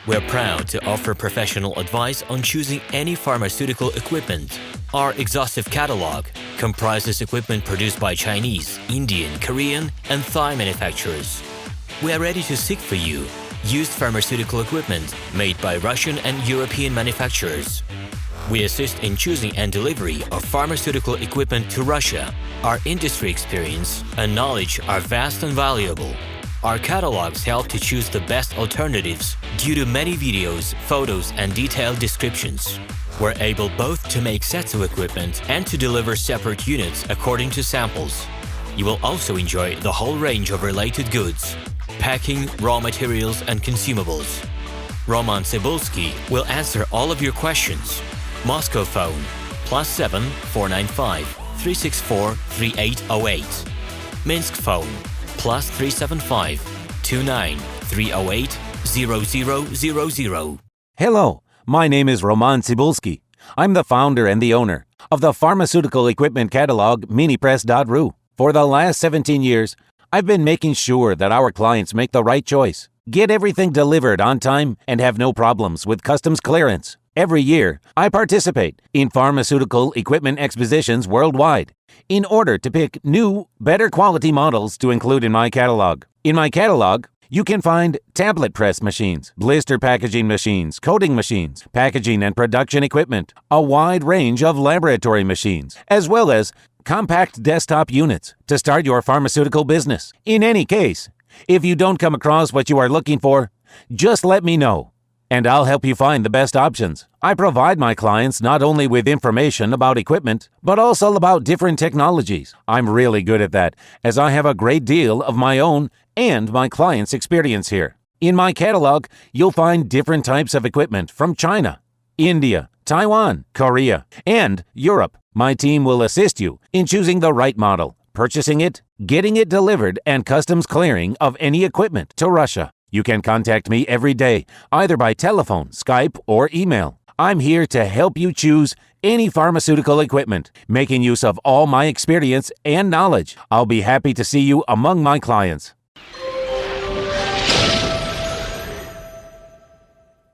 We're proud to offer professional advice on choosing any pharmaceutical equipment. Our exhaustive catalog comprises equipment produced by Chinese, Indian, Korean, and Thai manufacturers. We are ready to seek for you used pharmaceutical equipment made by Russian and European manufacturers. We assist in choosing and delivery of pharmaceutical equipment to Russia. Our industry experience and knowledge are vast and valuable. Our catalogs help to choose the best alternatives due to many videos, photos, and detailed descriptions. We're able both to make sets of equipment and to deliver separate units according to samples. You will also enjoy the whole range of related goods, packing, raw materials, and consumables. RomanTsibulsky will answer all of your questions. Moscow phone +7 495 364 3808. Minsk phone +375 29 308 0000. Hello, my name is RomanTsibulsky. I'm the founder and the owner of the pharmaceutical equipment catalog Minipress.ru. For the last 17 years, I've been making sure that our clients make the right choice, get everything delivered on time, and have no problems with customs clearance. Every year, I participate in pharmaceutical equipment expositions worldwide in order to pick new, better quality models to include in my catalog. In my catalog, you can find tablet press machines, blister packaging machines, coating machines, packaging and production equipment, a wide range of laboratory machines, as well as compact desktop units to start your pharmaceutical business. In any case, if you don't come across what you are looking for, just let me know, and I'll help you find the best options. I provide my clients not only with information about equipment, but also about different technologies. I'm really good at that, as I have a great deal of my own and my clients' experience here. In my catalog, you'll find different types of equipment from China, India, Taiwan, Korea, and Europe. My team will assist you in choosing the right model, purchasing it, getting it delivered, and customs clearing of any equipment to Russia. You can contact me every day, either by telephone, Skype, or email. I'm here to help you choose any pharmaceutical equipment, making use of all my experience and knowledge. I'll be happy to see you among my clients.